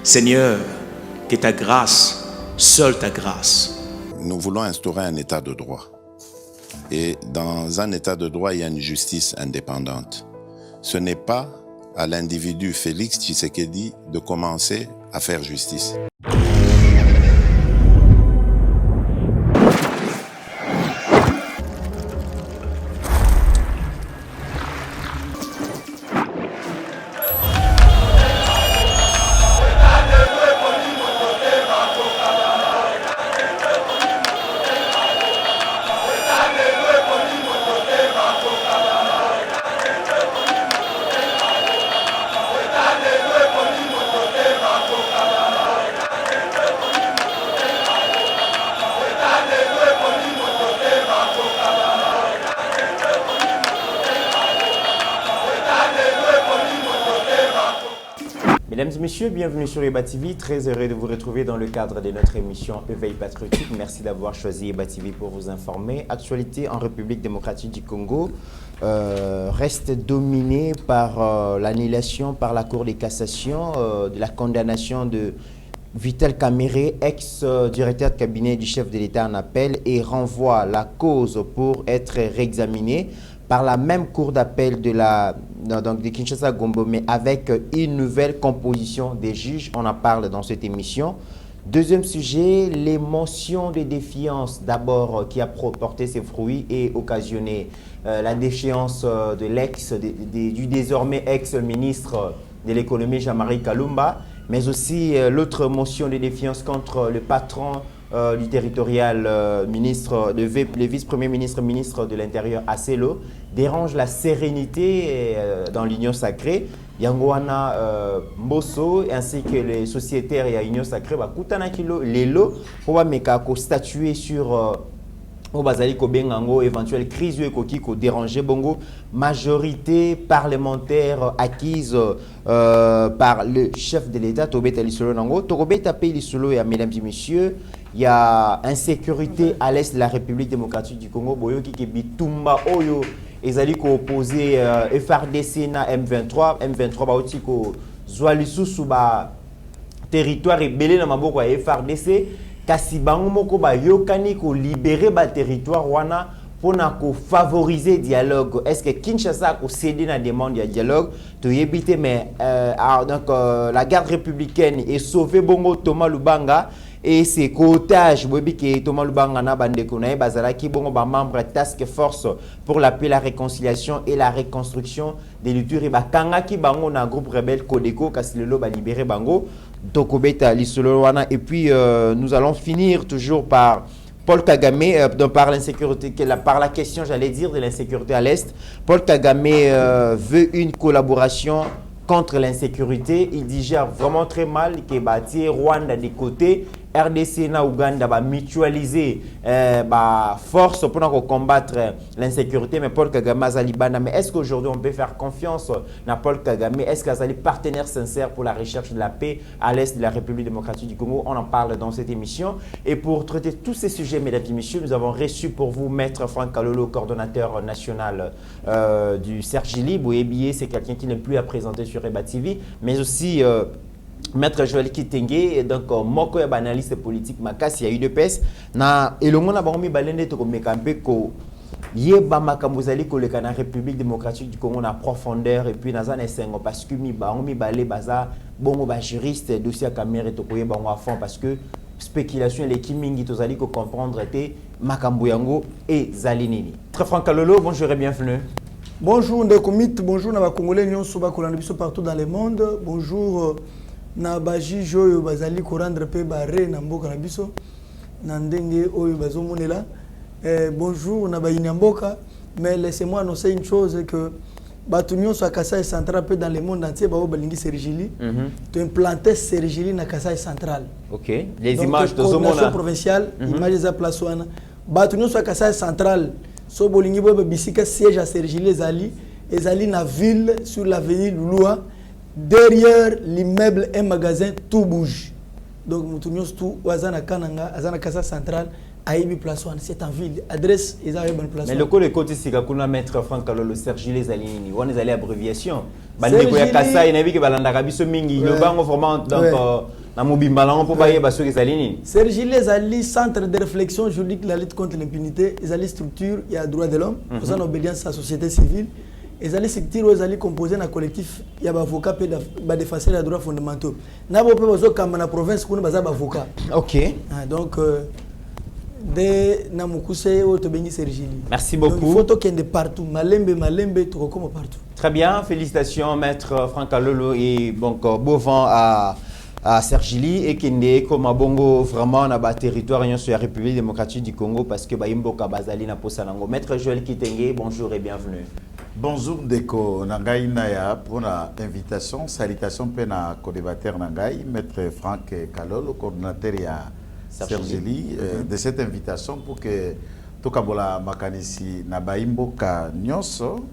Seigneur, que ta grâce, seule ta grâce. Nous voulons instaurer un état de droit. Et dans un état de droit, il y a une justice indépendante. Ce n'est pas à l'individu Félix Tshisekedi de commencer à faire justice. Mesdames et messieurs, bienvenue sur Eba TV. Très heureux de vous retrouver dans le cadre de notre émission Éveil patriotique. Merci d'avoir choisi Eba TV pour vous informer. Actualité en République démocratique du Congo reste dominée par l'annulation par la Cour de cassation de la condamnation de Vital Kamerhe, ex-directeur de cabinet du chef de l'État en appel, et renvoie la cause pour être réexaminée par la même cour d'appel de Kinshasa-Gombo, mais avec une nouvelle composition des juges. On en parle dans cette émission. Deuxième sujet, les motions de défiance, d'abord qui a porté ses fruits et occasionné la déchéance de du désormais ex-ministre de l'économie Jean-Marie Kalumba, mais aussi l'autre motion de défiance contre le patron du territorial le vice-premier ministre de l'Intérieur Asselo, dérange la sérénité dans l'Union sacrée. Yangoana Mbosso ainsi que les sociétaires et l'Union sacrée bakutana kilo lelo pour statuer sur Bazali Kobengango, éventuelle crise qui déranger Bongo, majorité parlementaire acquise par le chef de l'État, Tobeta Lisolo Nango. Tobeta Pays Lisolo, mesdames et messieurs, il y a insécurité à l'est de la République démocratique du Congo. Boyo qui bitumba oyo ezali ko opposé FRDC na M23, M23 ba oti ko zwalisu suba territoire rebelle na maboko ya FRDC. Kasi bango moko ba yokani ko libérer ba territoire wana pona ko favoriser dialogue. Est-ce que Kinshasa ko céder na demande ya dialogue to yebite mais donc la garde républicaine est sauvée bongo Thomas Lubanga et ses co-otages bobi ke Thomas Lubanga na bandeko na bazalaki bongo ba membre task force pour la paix, la réconciliation et la reconstruction des lutteurs et ba kangaki bango na groupe rebelle Kodeko kasi lelo ba libérer bango. Et puis nous allons finir toujours par Paul Kagame, par l'insécurité, par la question, j'allais dire, de l'insécurité à l'Est. Paul Kagame veut une collaboration contre l'insécurité. Il digère vraiment très mal que bâtir Rwanda des côtés, RDC na Ouganda va mutualiser force pour combattre l'insécurité. Mais Paul Kagame Azalibana, mais est-ce qu'aujourd'hui on peut faire confiance à Paul Kagame? Est-ce qu'il est partenaire sincère pour la recherche de la paix à l'est de la République démocratique du Congo? On en parle dans cette émission. Et pour traiter tous ces sujets, mesdames et messieurs, nous avons reçu pour vous Maître Franck Kalolo, coordonnateur national du Sergili. Bouyebie, c'est quelqu'un qui n'est plus à présenter sur Eba TV, mais aussi Maître Joël Kitenge, donc moko ya analyste politique makasi ya UDPS na elongo na bango mibalende to mekampe ko yeba makambo zali ko leka na République démocratique du Congo na profondeur et puis na za na sengo parce que mi bango mibale baza bongo ba juriste dossier Kamerhe to ko yeba à fond parce que spéculation les kimingi to zali ko comprendre te makambo yango et zali nini. Très Franck Kalolo, bonjour et bienvenue. Bonjour Ndekomit, bonjour na ba Congolais nyonso ba kolanda biso partout dans le monde. Bonjour na baji joyo bazali ko rendre pe bare na mboka na biso na ndenge oyo bazomonela. Bonjour na ba inyamboka, mais laissez-moi annoncer une chose que bato nyonso a Kasai central pe dans le monde entier ba balingi Sergili to implanter Sergili na Kasai central. OK, les donc, images de Zomona provinciale, images za place wana bato nyonso a Kasai central so bolingi bo bisika siège à Sergili ezali na ville sur l'avenue Lulua. Derrière l'immeuble, un magasin, tout bouge. Donc, nous avons tout, Azana Kananga, Azana Kasa Central, Aibi place one, c'est en ville. Adresse, ils ont une bonne place. Mais le côté c'est qu'on maître Franck Kalolo, Serge les Alini, on est allé abréviation. Bandeko ya Kasa, il a vu que Balanda Biso Mingi, le banc vraiment donc na mobimbalan pour bailler basso les Alini. Serge les Ali, centre de réflexion juridique la lutte contre l'impunité, ils allaient structure, il y a droit de l'homme, pour ça obédience à la société civile. Ils allaient structure, ils allaient composer un collectif, il y a avocat pour défendre les droits fondamentaux. N'a pas besoin comme la province qu'on a avocat. OK. Donc de Namukuse ou Tobeni Sergili. Merci beaucoup. Donc, il faut qu'il y ait partout. Malembe, tout comme partout. Très bien, félicitations maître Franck Kalolo et donc beau vent à Sergili et Kende comme à Bongo vraiment na ba territoire sur la République démocratique du Congo parce que ba imboka bazali na posanango. Maître Joël Kitenge, bonjour et bienvenue. Bonjour Deko Nangai Naya pour l'invitation, salutation pour na co-débatteur Nangai, maître Franck Kalolo, coordinateur à Sergeli, de cette invitation pour que Tokabola Makanisi na baimboka nyonso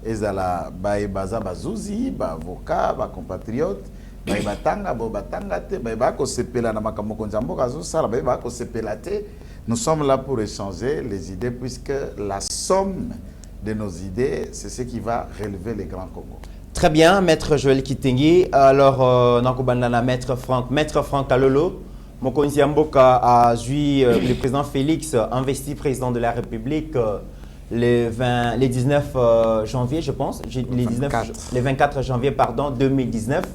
ezala baza bazuzi ba avocat ba compatriote ba batanga bo batanga te ba ko sepela na makamoko nzamboka zo sala ba ko sepela te. Nous sommes là pour échanger les idées puisque la somme de nos idées c'est ce qui va relever les grands Congo. Très bien, maître Joël Kitenge. Alors nakobanda maître Franck Kalolo. Mokonzi Mboka a vu le président Félix investi président de la République le 19 janvier, je pense, le 24 janvier 2019,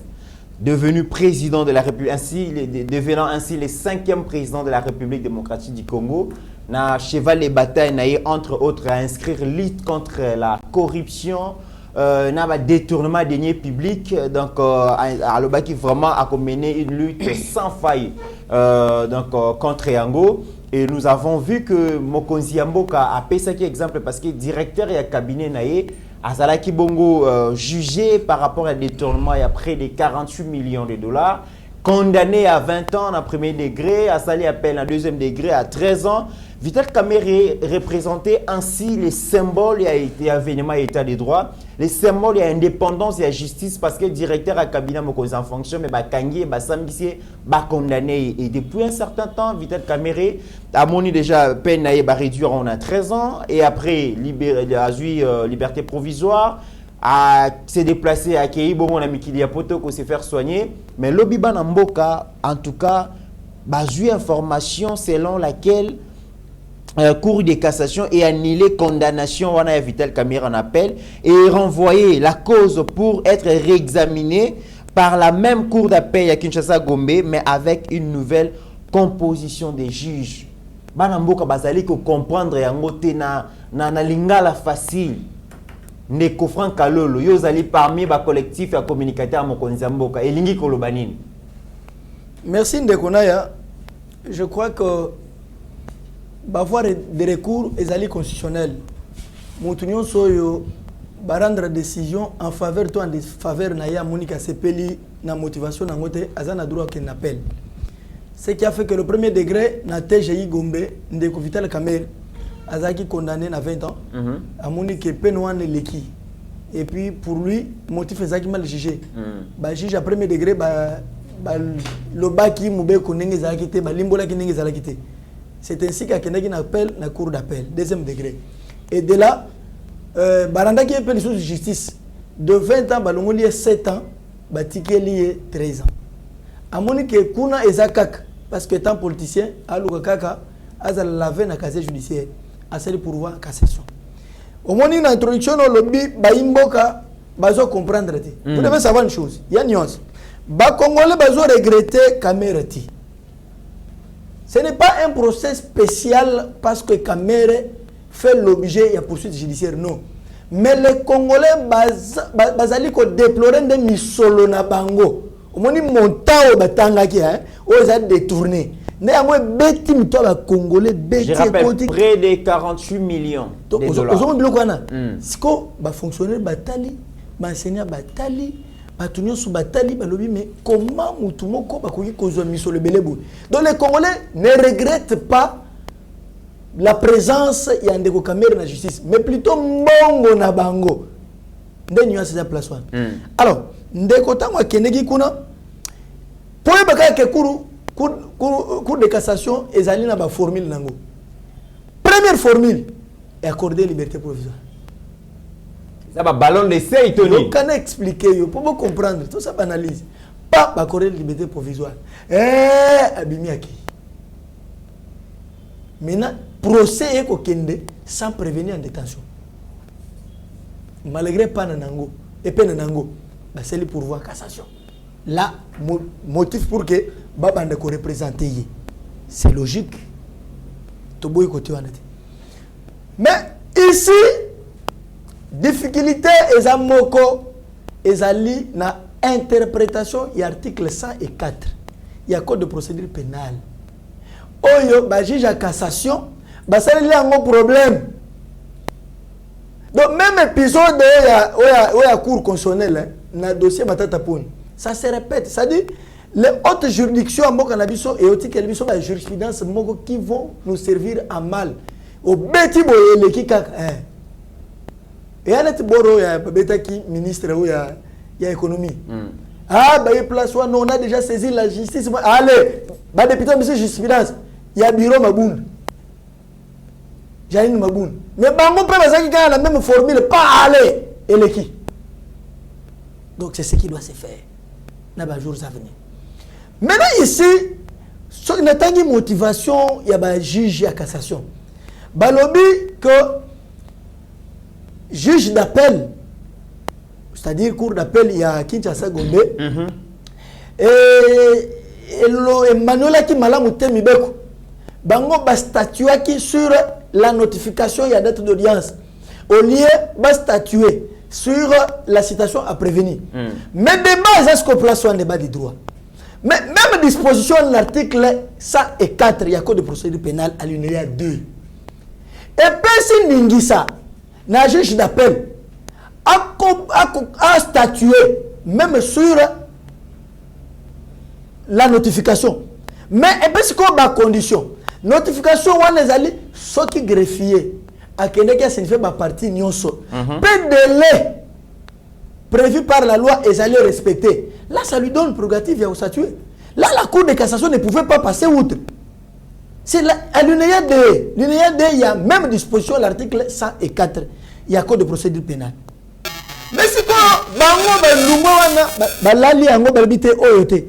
devenu président de la République, devenant ainsi le 5e président de la République démocratique du Congo. Na cheval les batailles, entre autres, à inscrire lutte contre la corruption, n'a détournement des deniers publics, donc à l'Obaki vraiment a mené une lutte sans faille contre Yango. Et nous avons vu que Mokonzi Mboka a payé cet exemple parce que directeur et cabinet naïe Azalaki Bongo jugé par rapport à détournement il y a près de 48 millions de dollars, condamné à 20 ans en premier degré, à Sali appel en deuxième degré à 13 ans. Vital Kamerhe représentait ainsi les symboles et avènement et état de droit, les symboles et indépendance et justice parce que le directeur à cabinet Mokonzi en fonction, mais Kangi, Sambisi, condamné. Et depuis un certain temps, Vital Kamerhe a moni déjà peine à réduire en 13 ans et après liberté provisoire. S'est déplacé à Keibo, mon ami Kilia Poto, pour se faire soigner. Mais l'Obiban Mboka, en tout cas, a eu information selon laquelle Cour de cassation et annulé condamnation, on a Vital Kamerhe en appel et renvoyé la cause pour être réexaminée par la même cour d'appel à Kinshasa Gombe, mais avec une nouvelle composition des juges. Banamboka bazali ko comprendre yango te na lingala facile. Neko Franck Kalolo yozali parmi ba collectif ya communicateur Mokonzi Mboka elingi kolobanini. Merci Ndekonaya. Je crois que avoir des recours et alliés constitutionnels. Moutunion soyo rendre décision en faveur toi en faveur naya Monika Sepeli na motivation na ngote azana droit qu'un appel. Ce qui a fait que le premier degré na TGI Gombe Ndeko Vital Kamerhe azaki condamné à 20 ans. À Monika Penouane Leki. Et puis pour lui motif ezaki mal jugé. Ba juge à premier degré le baki moube konenge zaki te ba limbola ki nenge zaki te. C'est ainsi qu'à Kenaki appelle la cour d'appel, deuxième degré. Et de là, Baranda qui appelle de justice, de 20 ans, Balongoli est 7 ans, Batiki est 13 ans. À Monique Kuna et Zakak, parce que étant politicien, à Lukaka, Azal lavé na casier judiciaire, à celle pour voir cassation. Au moment d'une introduction au lobby, Baimboka, Bazo comprendre. Vous devez savoir une chose, il y a une nuance. Congolais Bazo regretter Kamerhe. Ce n'est pas un procès spécial parce que Kamerhe fait l'objet de la poursuite judiciaire, non. Mais les Congolais bazali ko déplorer des misolo na bango. Au moins montant au batanga qui aux a détourné. Néanmoins beti mito ba Congolais beti. Je rappelle près de 48 millions de dollars. Aux hommes bloquana. Siko ba fonctionnaire batali, ba enseignant batali. Mais comment Moutoumoko le belébou? Donc les Congolais ne regrettent pas la présence de Ndeko Kamerhe dans la justice, mais plutôt Mbongo na bango. Alors, Ndeko Tango Kenegi Kuna, pour que cour de cassation, ils allaient dans la formule nango. Première formule est accorder liberté provisoire. Ça va ballon d'essai, Tony. Donc, quand expliquer, pour vous comprendre, tout ça banalise. Pas accorder liberté provisoire. Abimiaki. Maintenant, procès est kokende sans prévenir en détention. Malgré pas nanango et pas nanango, c'est le pourvoi cassation. Là, motif pour que babande ko représenter. C'est logique. Toboy côté mais ici, difficulté ezamoko ezali na interprétation y article 104. Il y a code de procédure pénale. Oyo ba juge à cassation, ba ça il y a un problème. Donc même épisode oya cour constitutionnelle na dossier matata poni. Ça se répète, ça dit les hautes juridictions en Mokanabiso et Oti Kelbiso la jurisprudence moko qui vont nous servir à mal. Au beti boyele qui kak et anet boro ya beta qui ministre ou ya économie. Ah bah il place on a déjà saisi la justice. Allez, bah député monsieur jurisprudence, il y a bureau Maboun. Janine Maboun. Mais bango peut ça qui a la même formule pas aller et le qui. Donc c'est ce qui doit se faire. N'a pas jours à venir. Maintenant ici, ce n'est pas une motivation, il y a un juge à cassation. Balobi que juge d'appel, c'est-à-dire cour d'appel, il y a Kinshasa Gombe, et Emmanuel qui m'a mouté Mibeko, bango ba statuer qui sur la notification, il y a date d'audience, au lieu ba statuer sur la citation à prévenir. Mais débat, est-ce qu'on place un débat du droit? Mais même disposition de l'article 104, il y a code de procédure pénale à l'UNEA 2. Et puis si Ningisa, na juge d'appel, a statué même sur la notification. Mais et puis c'est quoi ma condition? Notification, on les alliés, ceux qui greffier, à Kenya signifie ma partie nyonso. Peu de délai prévu par la loi et allés respecter. Là, ça lui donne prérogative à statuer. Là, la Cour de cassation ne pouvait pas passer outre. C'est à l'UNEA 2. L'UNEA 2, il y a même disposition, l'article 104. Il y a code de procédure pénale. Mais c'est quoi? Bango, balali, ango, balbite, oyote.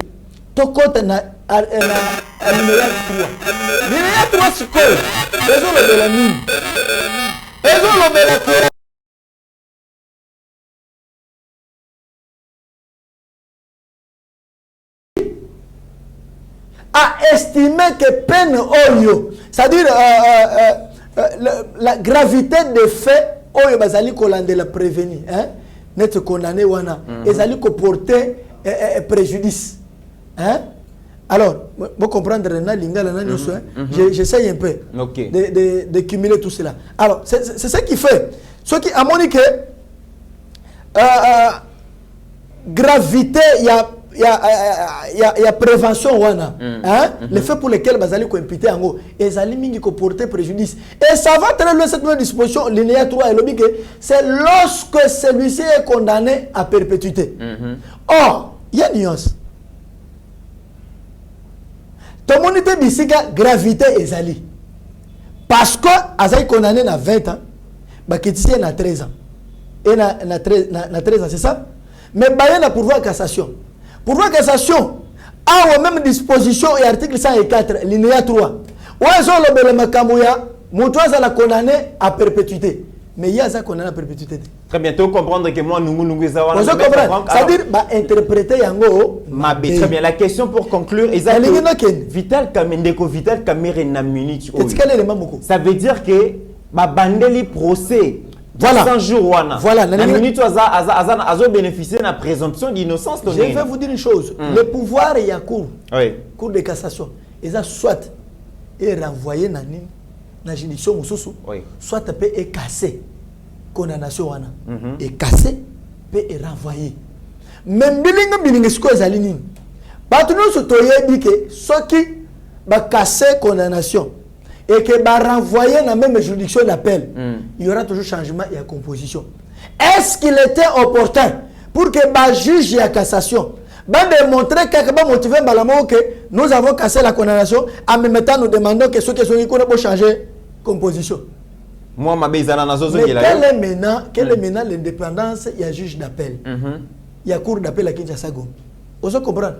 Tokote na l'UNEA 3. L'UNEA 3, c'est quoi? Raison de la mine. Raison de la mine. A estimé que peine oyo, c'est-à-dire la gravité des faits oyo bazali kolande la prévenir, hein, n'être condamné wana, ezali ko porter préjudice, hein. Alors, vous comprendre na lingala na nyoso, j'essaye un peu de cumuler tout cela. Alors, c'est ce qui fait, ce qui a montré que gravité, il y a prévention wana, hein, les faits pour lesquels bazali ko imputer ango ezali mingi ko porter préjudice et ça va très loin cette nouvelle disposition l'INEA 3 et le que c'est lorsque celui-ci est condamné à perpétuité. Or il y a une nuance. Tout le monde était bisiga gravité ezali parce que azali condamné à 20 ans ba kitisi na 13 ans et na 13 ans, c'est ça, mais ba na pourvoi cassation. Pourvoi cassation, a même disposition et article 104, l'INEA 3. Où est-ce que le Makamouya, Moutouaz a la condamné à perpétuité. Mais il y a ça condamné à perpétuité. Très bientôt comprendre que moi, nous c'est-à-dire, interpréter Yango. Très bien. La question pour conclure, Vital Kamendeko, Vital Kamere Namunich. Ça veut dire que ma bandeli procès. Voilà. 100 jours, voilà. La minute a bénéficié de la présomption d'innocence. Je vais vous dire une chose. Le pouvoir est à cour. Oui. Cour de cassation. Ils ont soit renvoyé dans la juridiction, soit peut être cassé. Condamnation. Et cassé, peut être renvoyé. Même bilingue ce que Zaline. Patron se dit que ceux qui ont cassé condamnation et que va renvoyer dans la même juridiction d'appel, il y aura toujours changement et composition. Est-ce qu'il était opportun pour que le juge et la cassation va démontrer quelque motivé que nous avons cassé la condamnation, en même temps nous demandons que ceux qui sont ici pour changer composition. Moi, ma baisana na zozo Mais quelle est maintenant l'indépendance? Il y a juge d'appel. Il y a cour d'appel à Kinshasa. Vous comprenez?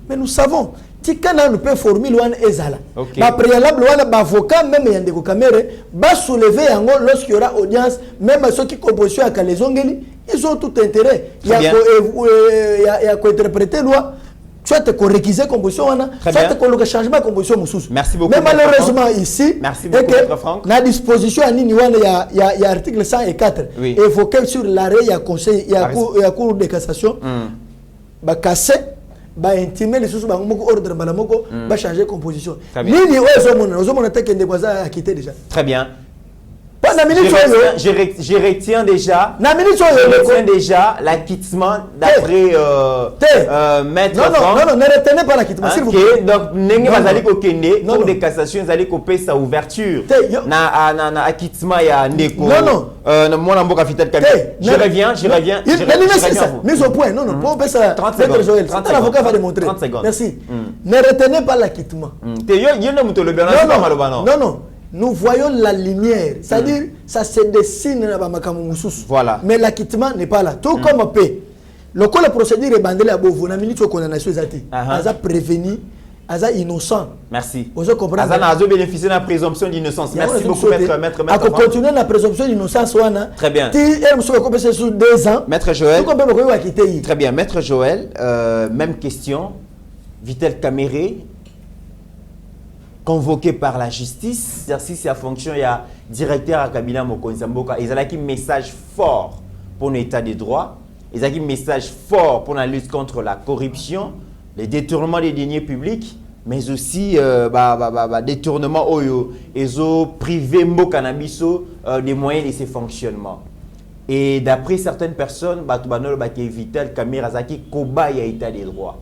Mais nous savons, si nous peut former l'ouane ezala. Ma préalable l'ouane avocat même il y a des caméras, va soulever lorsqu'il y aura audience, même ceux qui composition à Kalezongeli, ils ont tout intérêt. Il y a qu'à interpréter loi. Soit tu réquiser composition, soit tu as changement de composition. Merci beaucoup. Mais malheureusement ici, la disposition il y a article 104 évoqué sur l'arrêt, il y a conseil, il y a cour de cassation, bah casser, bah intimer les sous ordre malamoko, bah changer de composition. Nini très bien. Je retiens déjà l'acquittement d'après Maître Franck. Non, ne retenez pas l'acquittement, s'il vous plaît. Donc, Nengue Bazali Kokende, Cour de cassation, Zali Kopé sa ouverture. Na acquittement ya Ndeko. Non. Moi, Namboka Fitel Kamé. Je reviens. Mise au point. Non. Pour ça, 30 secondes. Joël. L'avocat va démontrer. 30 secondes. Merci. Ne retenez pas l'acquittement. Non. Nous voyons la lumière, c'est-à-dire ça se dessine dans Makamu. Voilà. Mais l'acquittement n'est pas là. Tout comme paix. Le cas la procédure est bandée à Bovo, on a mis condamnation zati. Aza prévenu, aza innocent. Merci. Vous comprenez? Aza n'a bénéficié de la présomption d'innocence. Merci beaucoup, maître. À continuer la présomption d'innocence, très bien. Si elle se compensé sur 2 ans, maître Joël. Très bien, maître Joël. Même question. Vitel Kamere, convoqué par la justice, exercice à fonction, il y a directeur à Kabila Mokonzi Mboka, ils ont un message fort pour l'état des droits, ils ont un message fort pour la lutte contre la corruption, les détournements des deniers publics, mais aussi détournement ils ont privé Mboka Nabiso des moyens de ses fonctionnements. Et d'après certaines personnes, Vitel Kamere Zaki Koba y a état des droits.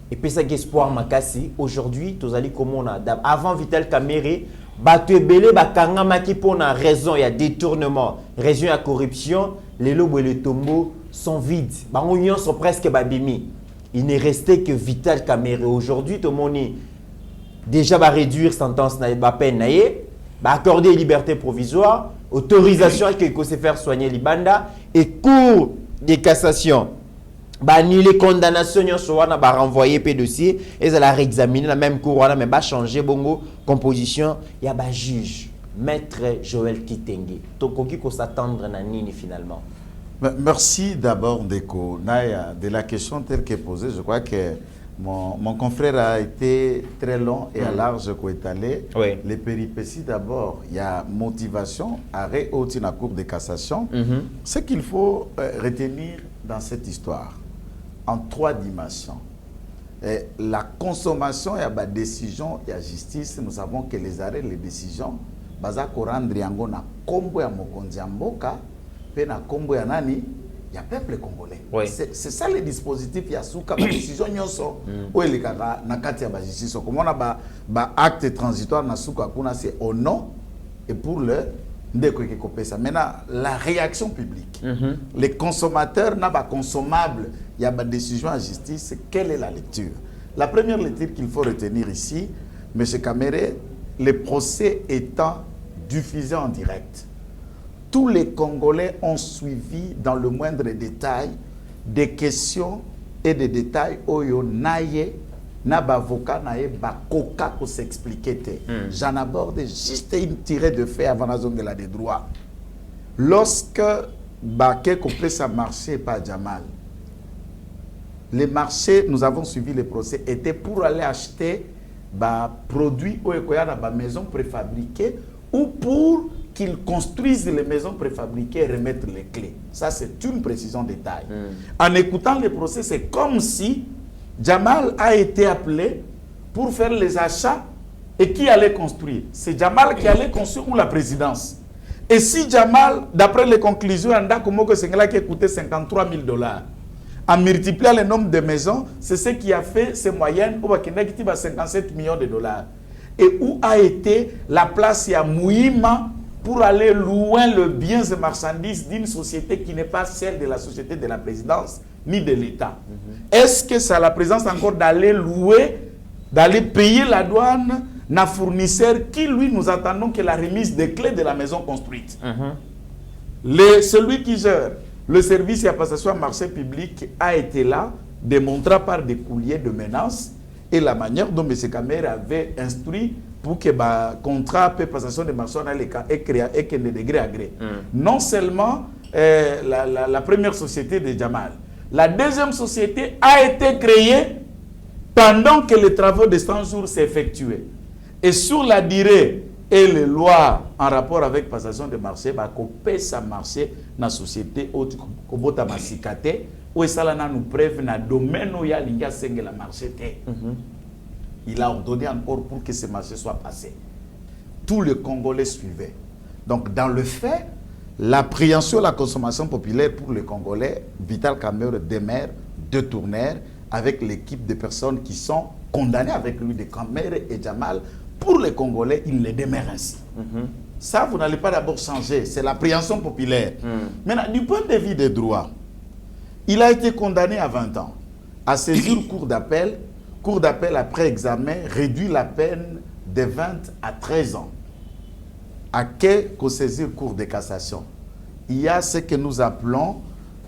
Et puis ça espoir makasi aujourd'hui tozali comment on a avant Vitel Kamere bato ebele bakanga maki pour une raison il y a détournement raison il y a corruption les lobes et les tombeaux sont vides bango union sont presque babimi il n'est resté que Vitel Kamere aujourd'hui tout le monde déjà va réduire sentence na ba peine naie ba accorder liberté provisoire autorisation que se faire soigner libanda et cour de cassation ni les condamnations sont renvoyer pe dossier et ça la réexaminer la même cour mais ba changer bongo composition il y a ba juge maître Joël Kitenge donc qui ko s'attendre na nini finalement. Merci d'abord Ndeko Naya de la question telle qu'est posée. Je crois que mon confrère a été très long et à large étalé. Les péripéties d'abord, il y a motivation, arrêt au la cour de cassation. Ce qu'il faut retenir dans cette histoire en 3 dimensions. Et la consommation, il y a la décision, il y a la justice. Nous savons que les arrêts, les décisions, baza ko rendre yango na kombo ya mokonzi mboka, pe na kombo ya nani, ya peuple congolais. C'est ça le dispositif ya souka ba décision nyonso o elekaka na kati ya ba justice. Comme on a ba acte transitoire na souka kuna c'est au nom et pour le maintenant, la réaction publique. Les consommateurs n'ont pas consommable, il y a une décision en justice. Quelle est la lecture? La première lecture qu'il faut retenir ici, M. Kamere, le procès étant diffusé en direct, tous les Congolais ont suivi dans le moindre détail des questions et des détails oyo naye na bavoka naye bakoka pour s'expliquer. J'en aborde juste une tirée de fait avant la zone de la des droits. Lorsque Baké complet sa marché par Jamal, les marchés, nous avons suivi le procès, étaient pour aller acheter produits ou dans maisons préfabriquées ou pour qu'ils construisent les maisons préfabriquées et remettre les clés. Ça, c'est une précision détail. En écoutant le procès, c'est comme si Jamal a été appelé pour faire les achats et qui allait construire? C'est Jamal qui allait construire ou la présidence? Et si Jamal, d'après les conclusions, qui coûtait 53 000 $, en multipliant le nombre de maisons, c'est ce qui a fait ces moyennes au 57 millions de $. Et où a été la place à Mouima pour aller loin le bien et marchandises d'une société qui n'est pas celle de la société de la présidence ni de l'État. Est-ce que ça a la présence encore d'aller louer, d'aller payer la douane, na fournisseur qui, lui, nous attendons que la remise des clés de la maison construite. Celui qui gère le service et la passation à marché public a été là, démontrant par des courriers de menaces et la manière dont M. Kamer avait instruit pour que le contrat de passation de marché est créé de degré à gré. Non seulement la première société de Jamal, la deuxième société a été créée pendant que les travaux de 100 jours s'effectuaient. Et sur la durée et les lois en rapport avec passation de marché, il ça marché dans la société autre que Masikate, où ça nous preuve dans le domaine où il y a la marché. Il a ordonné encore pour que ce marché soit passé. Tous les Congolais suivaient. Donc, dans le fait, l'appréhension de la consommation populaire pour les Congolais, Vital Kamerhe demeure de tournaire avec l'équipe de personnes qui sont condamnées avec lui, de Kamerhe et Jamal. Pour les Congolais, il les demeure ainsi. Ça, vous n'allez pas d'abord changer. C'est l'appréhension populaire. Maintenant, du point de vue des droits, il a été condamné à 20 ans à saisir cour d'appel. Cour d'appel après examen réduit la peine de 20 à 13 ans. À qu'est-ce saisir cour de cassation? Il y a ce que nous appelons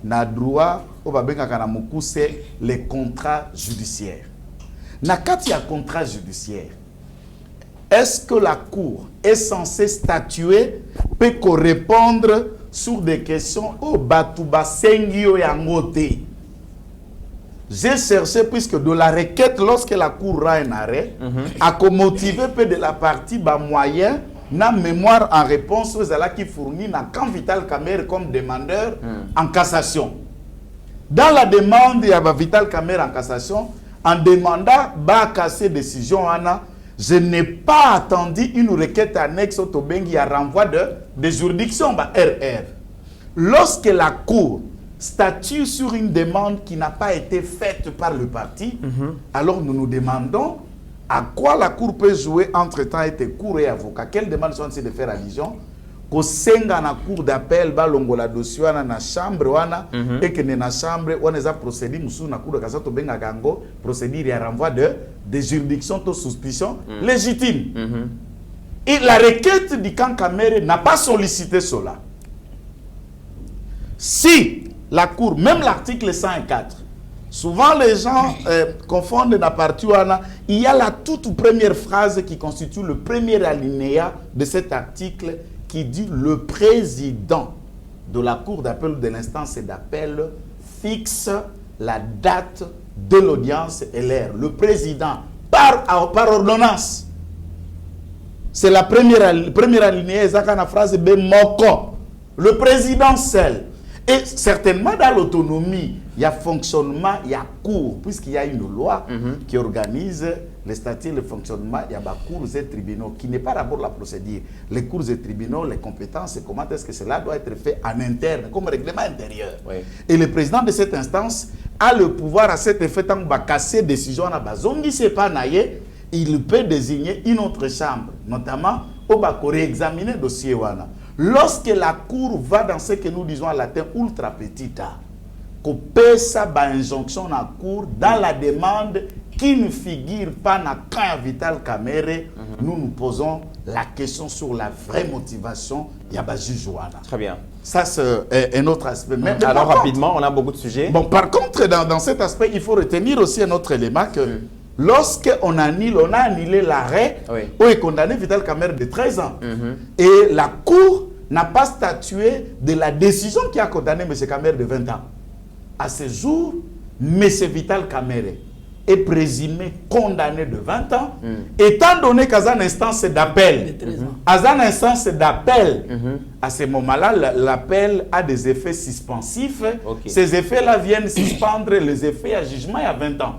na droit au c'est les contrats judiciaires. Quand il y a contrat judiciaire, est-ce que la cour est censée statuer pour répondre sur des questions au Batouba Sengio et Angote? J'ai cherché, puisque de la requête, lorsque la cour rend un arrêt, à motiver peu de la partie moyen, na mémoire en réponse aux ala qui fournit na camp Vital Kamerhe comme demandeur en cassation. Dans la demande, il y a Vital Kamerhe en cassation, en demandant ba casser décision, je n'ai pas attendu une requête annexe au Tobengi à renvoi de juridiction RR. Lorsque la cour statue sur une demande qui n'a pas été faite par le parti, alors nous nous demandons à quoi la cour peut jouer entre-temps et cour et avocat. Quelle demande sont de faire allusion? Qu'au senga na cour d'appel balongola dossier na chambre et que na chambre on a procédé musu na cour de cassation to benga gango procédure à renvoi de juridiction to suspicion légitime. Et la requête du camp Kamerhe n'a pas sollicité cela. Si la cour, même l'article 104, souvent les gens confondent la partie où il y a la toute première phrase qui constitue le premier alinéa de cet article qui dit le président de la cour d'appel ou de l'instance d'appel fixe la date de l'audience et l'heure. Le président, par ordonnance. C'est la première alinéa, la phrase de Moko. Le président seul. Et certainement dans l'autonomie, il y a fonctionnement, il y a cours, puisqu'il y a une loi qui organise les statuts et le fonctionnement, il y a cours et tribunaux, qui n'est pas d'abord la procédure. Les cours et tribunaux, les compétences, et comment est-ce que cela doit être fait en interne, comme règlement intérieur. Oui. Et le président de cette instance a le pouvoir à cet effet, tant qu'il va casser décision à Bazongi, c'est pas naïe, il peut désigner une autre chambre, notamment au réexaminer le dossier. Lorsque la cour va dans ce que nous disons à latin ultra petita, qu'on paie sa injonction en cour dans la demande qui ne figure pas dans le camp Vital Kamerhe, nous nous posons la question sur la vraie motivation de Yabajijouana. Très bien. Ça, c'est un autre aspect. Mais alors, rapidement, on a beaucoup de sujets. Bon, par contre, dans cet aspect, il faut retenir aussi un autre élément que lorsqu'on a annulé l'arrêt, où est condamné Vital Kamerhe de 13 ans. Et la cour n'a pas statué de la décision qui a condamné M. Kamerhe de 20 ans. À ce jour, M. Vital Kamerhe est présumé condamné de 20 ans, étant donné qu'à une instance d'appel, à ce moment-là, l'appel a des effets suspensifs. Ces effets-là viennent suspendre les effets à jugement il y a 20 ans.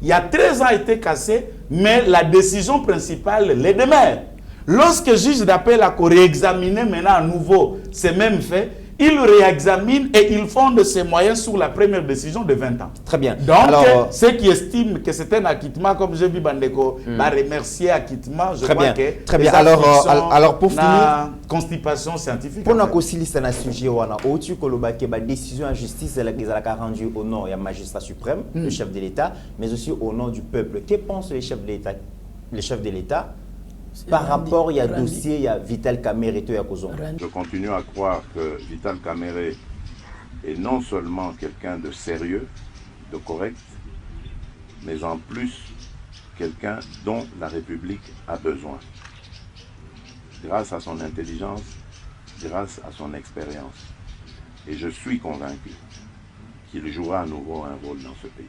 Il y a 13 ans a été cassé, mais la décision principale les demeure. Lorsque le juge d'appel a réexaminé maintenant à nouveau ces mêmes faits, il réexamine et il fonde ses moyens sur la première décision de 20 ans. Très bien. Donc, alors, ceux qui estiment que c'est un acquittement, comme j'ai vu Bandeko, va remercier acquittement, je crois que... Très bien. Alors, pour finir... constipation scientifique. Pour nous aussi, c'est un sujet où on a la décision en justice qui a rendue au nom du magistrat suprême, le chef de l'État, mais aussi au nom du peuple. Que pensent les chefs de l'État par rapport il y a dossier, il y a Vital Kamerhe et tout Yakozon. Je continue à croire que Vital Kamerhe est non seulement quelqu'un de sérieux, de correct, mais en plus quelqu'un dont la République a besoin. Grâce à son intelligence, grâce à son expérience. Et je suis convaincu qu'il jouera à nouveau un rôle dans ce pays.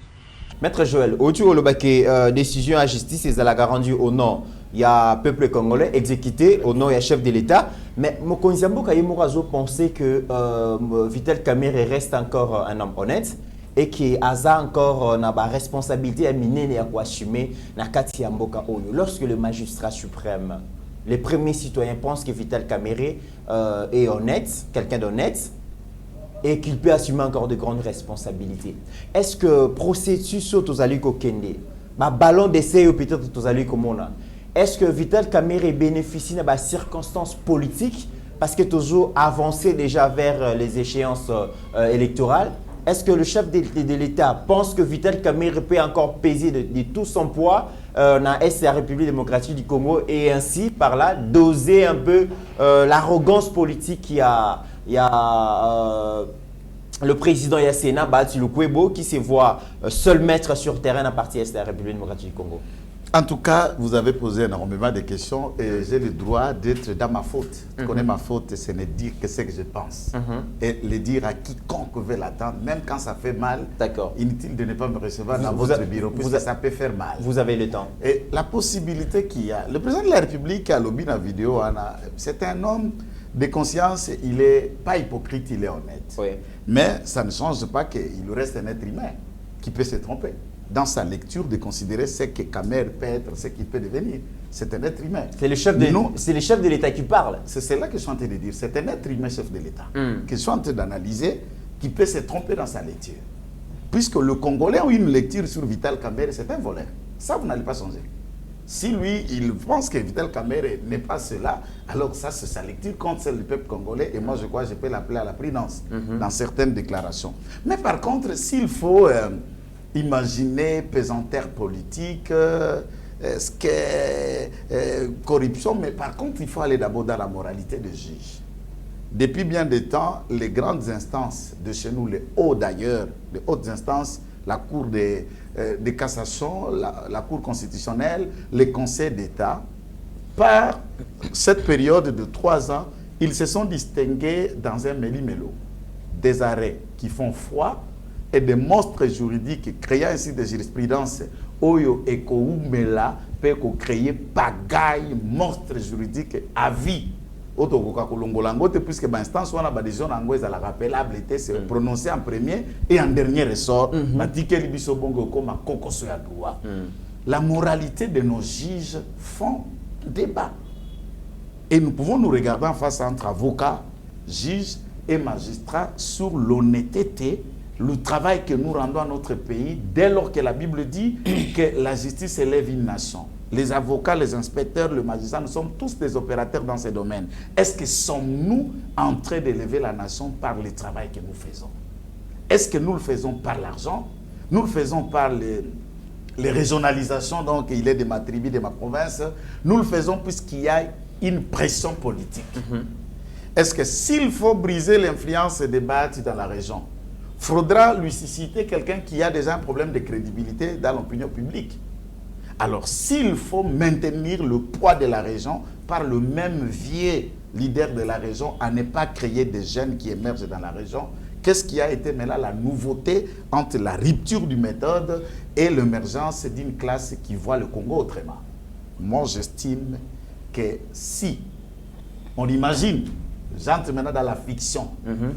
Maître Joël, au-dessus de décision à justice, ils ont rendu au nom, il y a peuple congolais exécuté, au nom, il y a chef de l'État. Mais Mokonziambo Kayimorazo pensait que Vital Kamerhe reste encore un homme honnête et qu'il a encore une responsabilité à miner et à assumer dans Kati Yamboka Oyo. Lorsque le magistrat suprême, les premiers citoyens pensent que Vital Kamerhe est honnête, quelqu'un d'honnête, et qu'il peut assumer encore de grandes responsabilités. Est-ce que le processus au Kende, ballon d'essai peut-être au est-ce que Vital Kamerhe bénéficie de circonstances politiques parce que toujours avancé déjà vers les échéances électorales? Est-ce que le chef de l'État pense que Vital Kamerhe peut encore peser de tout son poids dans la République démocratique du Congo et ainsi par là doser un peu l'arrogance politique qu'il y a le président Yassena Bati Lukwebo qui se voit seul maître sur terrain à partir de la République démocratique du Congo? En tout cas, vous avez posé énormément de questions et j'ai le droit d'être dans ma faute. Je connais ma faute, c'est ne dire que ce que je pense. Et le dire à quiconque veut l'attendre, même quand ça fait mal. D'accord. Inutile de ne pas me recevoir dans votre bureau, puisque ça peut faire mal. Vous avez le temps. Et la possibilité qu'il y a, le président de la République a lobby dans la vidéo, c'est un homme de conscience, il n'est pas hypocrite, il est honnête. Oui. Mais ça ne change pas qu'il reste un être humain qui peut se tromper. Dans sa lecture, de considérer ce que Kamerhe peut être, ce qu'il peut devenir. C'est un être humain. C'est le chef de l'État qui parle. C'est cela que je suis en train de dire. C'est un être humain, chef de l'État, que je suis en train d'analyser, qui peut se tromper dans sa lecture. Puisque le Congolais a une lecture sur Vital Kamerhe, c'est un voleur. Ça, vous n'allez pas changer. Si lui, il pense que Vital Kamerhe n'est pas cela, alors ça, c'est sa lecture contre celle du peuple congolais. Et moi, je crois que je peux l'appeler à la prudence dans certaines déclarations. Mais par contre, s'il faut imaginer pesanteur politique, corruption, mais par contre, il faut aller d'abord dans la moralité des juges. Depuis bien des temps, les grandes instances de chez nous, les hauts d'ailleurs, les hautes instances, la Cour de cassation, la Cour constitutionnelle, les conseils d'État, par cette période de 3 ans, ils se sont distingués dans un méli-mélo. Des arrêts qui font foi et des monstres juridiques créant ainsi des jurisprudences Oyo et Koumela peut créer pagaille, monstres juridiques à vie. Puisque l'instance où on a la décision la rappelable était se prononcer en premier et en dernier ressort. La moralité de nos juges font débat. Et nous pouvons nous regarder en face entre avocats, juges et magistrats sur l'honnêteté, le travail que nous rendons à notre pays dès lors que la Bible dit que la justice élève une nation. Les avocats, les inspecteurs, le magistrat, nous sommes tous des opérateurs dans ces domaines. Est-ce que sommes-nous en train d'élever la nation par le travail que nous faisons? Est-ce que nous le faisons par l'argent? Nous le faisons par les régionalisations, donc il est de ma tribu, de ma province. Nous le faisons puisqu'il y a une pression politique. Est-ce que s'il faut briser l'influence des bâtis dans la région, il faudra lui susciter quelqu'un qui a déjà un problème de crédibilité dans l'opinion publique? Alors, s'il faut maintenir le poids de la région par le même vieux leader de la région à ne pas créer des jeunes qui émergent dans la région, qu'est-ce qui a été maintenant la nouveauté entre la rupture du méthode et l'émergence d'une classe qui voit le Congo autrement? Moi, j'estime que si on imagine, j'entre maintenant dans la fiction,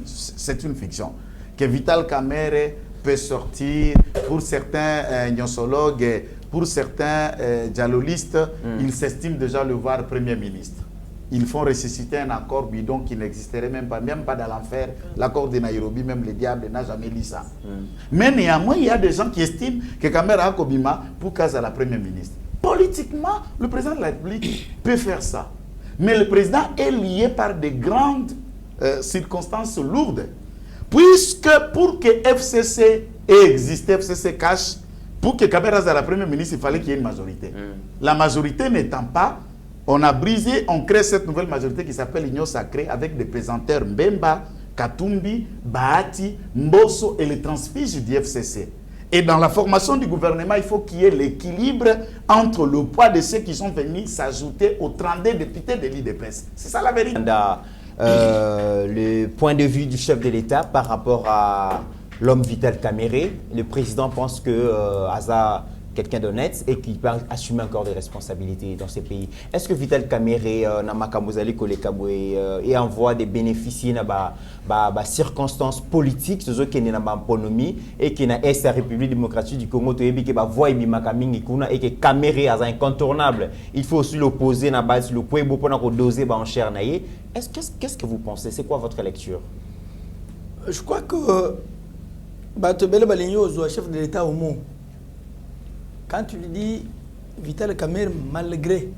c'est une fiction, que Vital Kamerhe peut sortir, pour certains gnosologues, pour certains dialogistes, ils s'estiment déjà le voir Premier ministre. Ils font ressusciter un accord bidon qui n'existerait même pas dans l'enfer. L'accord de Nairobi, même le diable n'a jamais lu ça. Mais néanmoins, il y a des gens qui estiment que Kamerhe Akobima pour caser la Premier ministre. Politiquement, le président de la République peut faire ça. Mais le président est lié par de grandes circonstances lourdes. Puisque pour que FCC existe, FCC cache, pour que Kamerhe soit la Première ministre, il fallait qu'il y ait une majorité. La majorité n'étant pas, On a brisé, on crée cette nouvelle majorité qui s'appelle l'Union Sacrée avec des présenteurs Mbemba, Katumbi, Bahati, Mbosso et les transfiges du FCC. Et dans la formation du gouvernement, il faut qu'il y ait l'équilibre entre le poids de ceux qui sont venus s'ajouter aux 32 députés de l'IDPS. C'est ça la vérité. Le point de vue du chef de l'État par rapport à l'homme Vital Kamerhe, le président pense que Aza quelqu'un d'honnête et qui peut assumer encore des responsabilités dans ces pays. Est-ce que Vital Kamerhe et envoie des bénéficiaires dans les circonstances politiques, ce qui est dans l'économie et qui est dans la République démocratique du Congo, qui est voix et que Kamerhe est incontournable. Il faut aussi l'opposer dans base le point pour doser en chair. Qu'est-ce que vous pensez? C'est quoi votre lecture? Je crois que chef de l'État au monde. Quand tu lui dis Vital Kamerhe, malgré,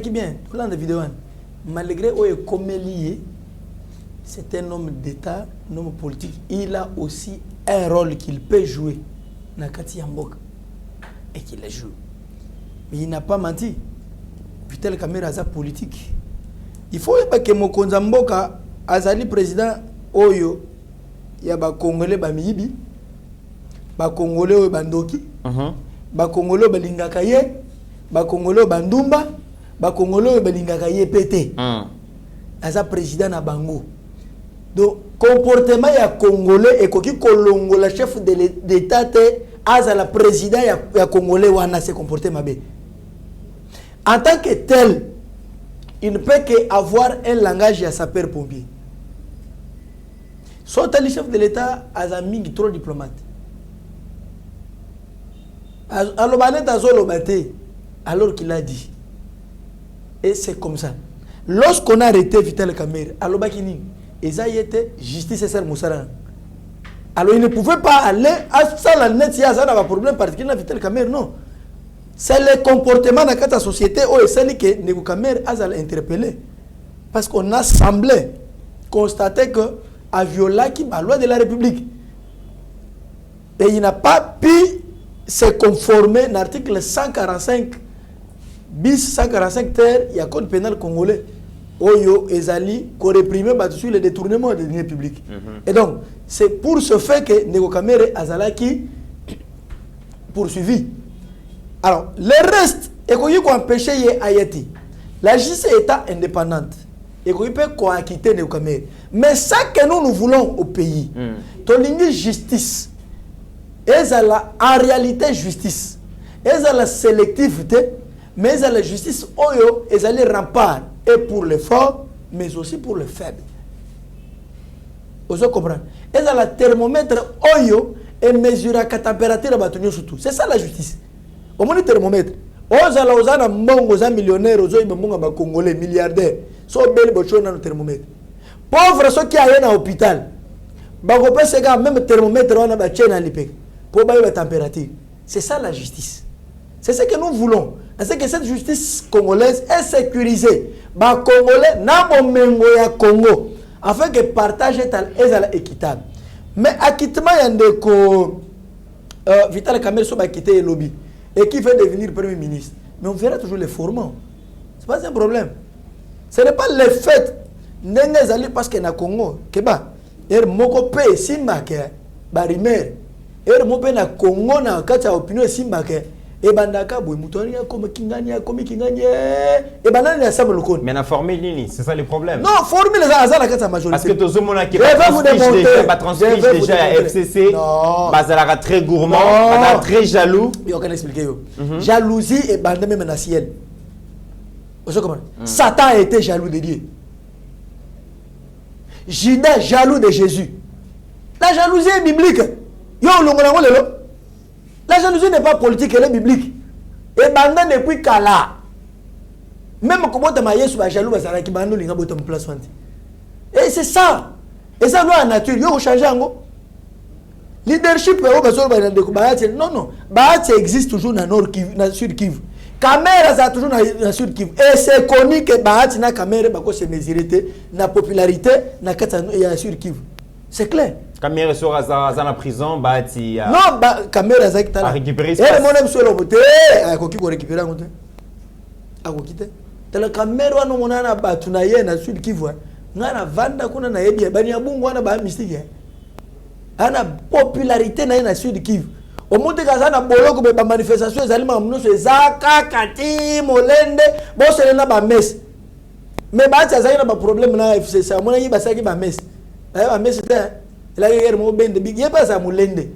qui bien, tout le vidéo, malgré où est comme lié, c'est un homme d'État, un homme politique. Il a aussi un rôle qu'il peut jouer dans Kati Yambok et qu'il le joue. Mais il n'a pas menti. Vital Kamerhe a sa politique. Il faut que Mokonza Mboka, Azali président Oyo, il y a des Congolais qui miyibi, des Congolais qui bandoki. Bakongolo balingaka ye, bakongolo bandumba, bakongolo balingaka ye pété. Asa président na bango. Donc comportement ya congolais et koki kolongola chef de l'État asa la président ya congolais wana se comporter mabe. En tant que tel, il ne peut qu'avoir un langage à sapeur pompier. Soit le chef de l'État asa mingi trop diplomate. Alors qu'il a dit. Et c'est comme ça. Lorsqu'on a arrêté Vital Kamerhe, alors il était justice et Moussara. Alors il ne pouvait pas aller à ça la net, il y a un problème particulier avec Vital Kamerhe, non. C'est le comportement de la société où il que Nego Kamerhe a interpellé. Parce qu'on a semblé constater que a violé la loi de la République. Et il n'a pas pu se conformer à l'article 145 bis 145 terre, il y a un code pénal congolais. Oyo Ezali, qui réprime sur le détournement des deniers publics. Et donc, c'est pour ce fait que Nego Kamerhe Azalaki poursuivi. Alors, le reste, et qu'on peut empêcher Ayati. La justice est indépendante. Et qu'on peut acquitter Nego Kamerhe. Mais ça que nous voulons au pays, ton justice. En réalité, justice. Et la sélectivité, mais la justice, oyo, et les remparts, et pour les forts, mais aussi pour les faibles. Vous comprenez? Et la thermomètre, oyo, et mesure la température à surtout. C'est ça la justice. Au moins le thermomètre. Ozala mbongo za millionnaire, ozo mbongo ba congolais milliardaire. So bel bocho na le thermomètre. Pauvre ceux qui aillent à l'hôpital. Ba ko pese ga même thermomètre on a ba tchena lipek. Pour la température. C'est ça la justice. C'est ce que nous voulons. C'est que cette justice congolaise est sécurisée. Les Congolais n'ont pas Congo. Afin que le partage est équitable. Mais acquittement, il y a des Vital Kamerhe soit quitté le lobby. Et qui veut devenir Premier ministre. Mais on verra toujours les formants. Ce n'est pas un problème. Ce n'est pas le fait parce qu'il y a Congo. Il y a un pays qui est et mon père na Congo na kata opinion simbake e bandaka boy mutoni ya comme kingani e banani ya sabre lokon mais na formé nini c'est ça le problème non formé les azala kata majorité parce que tozomona qui ba transfige déjà à FCC bazala très gourmand bazala très jaloux yo kan expliquer yo jalousie et bande même na ciel vous comprenez Satan a été jaloux de Dieu. Judas jaloux de Jésus. La jalousie est biblique. La jalousie n'est pas politique, elle est biblique. Et banda depuis Kala. Même quand tu as sur la jaloux, tu as une place. Et c'est ça. Et ça, la nature, il faut changer. Leadership, non, non. Bahati existe toujours dans le Sud Kivu. Caméra, ça toujours dans le Sud Kivu. Et c'est connu que Bahati na caméra, se mesurer la popularité dans le Sud Kivu. C'est clair. Kamerhe sera dans la prison, Bahati non, Kamerhe a récupéré ce passe. Et mon homme sur le côté, il a récupéré. tala kamera wana monana batu na ye na Sud Kivu ngana vanda kuna na yebi bani ya bungu wana ba mystique ana popularité na ye na Sud Kivu omonte kazana boloko be ba manifestation ezalima mnoso ezaka kati molende bosele na ba messe mais ba tsa na ba problème na FCC amona yi basaki ba messe ba messe te la guerre mo bende bi ye pas ça molende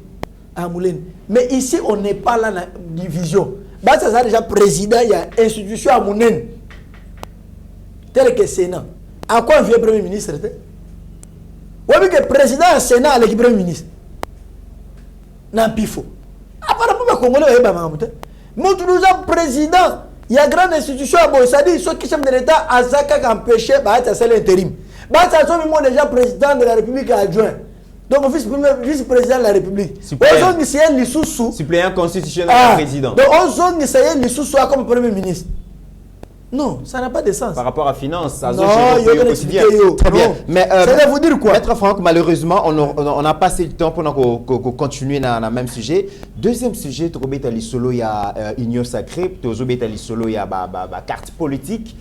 à molende mais ici on n'est pas là na division ba tsa déjà président il y a institution à monene tel que Sénat. À quoi vient le Premier ministre? Oui, mais le président du Sénat avec le Premier ministre. Non, pifo. Apparemment, le Congolais est pas mal. Mais nous avons président. Il y a une grande institution à Boy. C'est-à-dire ceux qui sont de l'État à Zaka qui empêché, c'est l'intérim. C'est déjà président de la République adjoint. Donc, vice-président de la République. Suppléant constitutionnel du président. Donc, on zone essayé soit comme Premier ministre. Non, ça n'a pas de sens. Par rapport à finance, non, il y a quotidien. Très bien. Mais ça veut vous dire quoi? Maître Franck, malheureusement, on a passé le temps pour continuer dans le même sujet. Deuxième sujet, il y a Union Sacrée, il y a carte politique.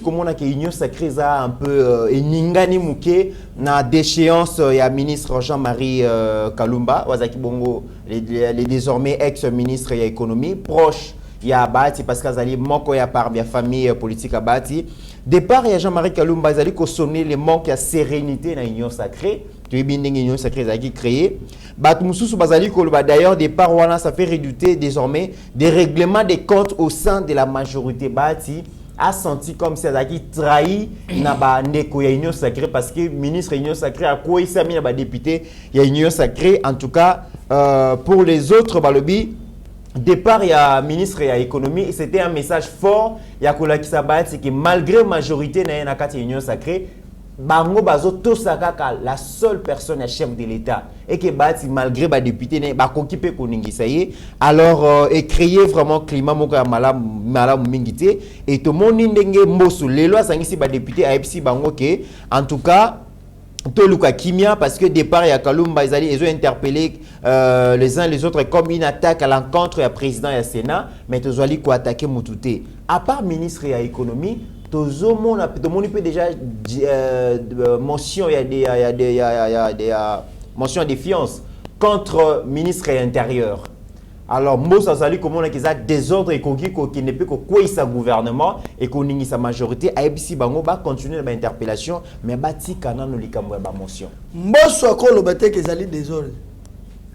Comment on a Union Sacrée un peu ningani muke na déchéance il y a ministre Jean-Marie Kalumba, Wazaki Bongo, les désormais ex-ministre de l'économie proche. Il y a Bati parce qu'il y a par la famille politique à Bati. Départ, il y a Jean-Marie Kalumba, il a sonné le manque de sérénité dans l'Union Sacrée. Tu es bien l'Union Sacrée qui créé. D'ailleurs, départ, ça fait redouter désormais des règlements des comptes au sein de la majorité Bati. A senti comme si il trahi na l'Union Sacrée parce que le ministre de l'Union Sacrée a quoi il s'est mis à député. Il y a l'Union Sacrée. En tout cas, pour les autres, Balobi. Départ, il y a ministre de l'économie, c'était un message fort. Il y a c'est que malgré la majorité de l'Union Sacrée, Bango Bazo Tosaka, la seule personne à chef de l'État, et que malgré les députés, alors et créer vraiment climat malam mingité et tout le monde n'engage mosu les lois sont ici députés à EPSI Bango que en tout cas Toluka Kimia parce que départ il y a Kalumba ils ont interpellé les uns les autres comme une attaque à l'encontre du président et du Sénat mais ils ont dit quoi attaquer Moutouté à part ministre de l'économie tout le monde peut déjà mention il y a des mentions de défiance contre ministre de l'Intérieur. Alors, Moussa Sali, comment on a des désordres et qui ne peut que quoi sa gouvernement et qu'on ait sa majorité, AIBC Bango va continuer l'interpellation, mais bati kana no likambo ba motion. Moussa ko lo bate que zali désordre.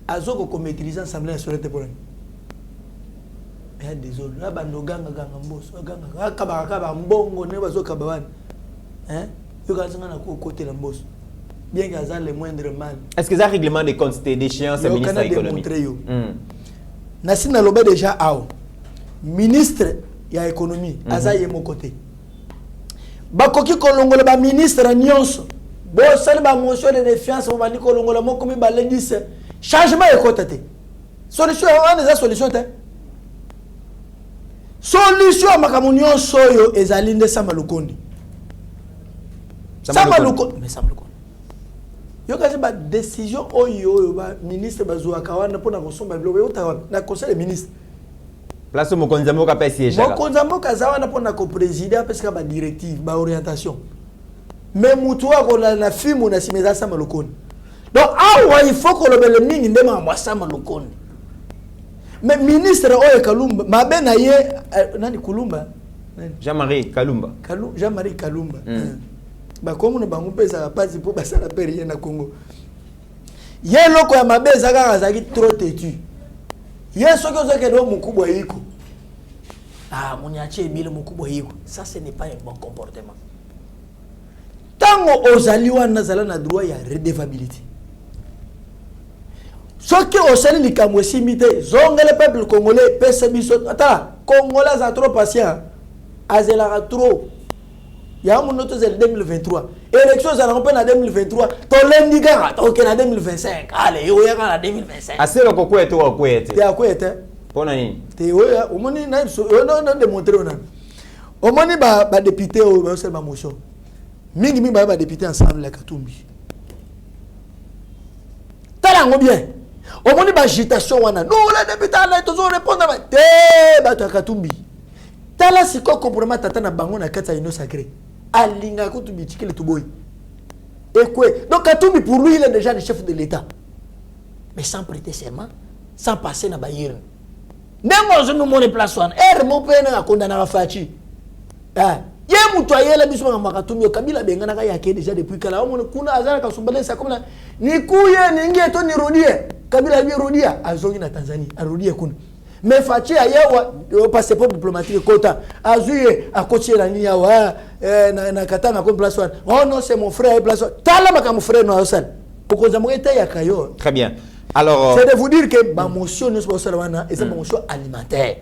Azoko ko maîtriser l'Assemblée nationale de problème. Il y a désordre. Là bando ganga mboso ganga kaba mbongo ne bazo kabawan. Hein? Yo ka zanga na ko côté la mboso. Bien qu'azal le moindre mal. Est-ce que ça règlement des comptes d'échéance ministre de l'économie? Nassina Lobé déjà ao ministre ya économie azaye mon côté bakoki kolongola ba ministre nyonso bo sali ba motion de défiance ba ni kolongola mo komi ba lendis changement ekotate solution on eza solution te solution makamu nyonso yo ezali nde Sama Lukonde mais Sama Lukonde yo kazi ba décision oyo ba ministre bazwa kawana pona kosomba bilo yo tawa na conseil des ministres place mo konzamo ka pesi mo konzamo kazawana pona ko président parce que ba directive ba orientation mais mutu wako na fimu na simeza Sama Lukonde donc il faut que le mingi ndema mwa Sama Lukonde mais ministre oyo Kalumba mabe na ye nani Kulumba Jean-Marie Kalumba Jean-Marie Kalumba ba komo na bango pesa pasi po basala pere na Congo ye loko ya mabeza kaka zaki trop têtu ye soko zake do mukubwa yiko munyache bile mukubwa yiko ça ce n'est pas un bon comportement tango ozali wana zala na droit ya redevabilité soki osali likambo simité zongele peuple congolais pesa biso ata congolais za trop patient azela trop. Il y a un moment 2023. Élection, ça n'a pas en 2023. Ton lundi, ok, en 2025. Allez, il y a en 2025. Assez le coco est toi, quoi est-ce? Tu as quoi est-ce? Pour nani? Tu es au moins, non, démontrer. Au moins, il député au ma motion. Mingi va député ensemble la Katumbi. T'as bien. Au moins, il y a agitation. Non, la député, elle a toujours répondu à Katumbi. tala siko compromis tata na bango na kata ino sacré alinga ko tu bitiki le tuboy et quoi donc Katumbi pour lui il est déjà le chef de l'état mais sans prêter serment sans passer na bayir ndemo zo no mone place wana mo pe na condamner la fachi ye mutu ayela biso na Katumbi Kabila bengana ka yake déjà depuis kala on kuna azara ka sumbale sa comme ni kuye ni ngie to ni rodie Kabila bi rodia azongi na Tanzanie arodie kuna mais Fachi ayawa au passeport diplomatique kota azuye akoche la nini yawa na katanga comme place one oh non c'est mon frère place one tala maka mon frère no osal kokonza mweta ya kayo. Très bien. Alors c'est de vous dire que ma motion ne soit wana et c'est ma motion alimentaire.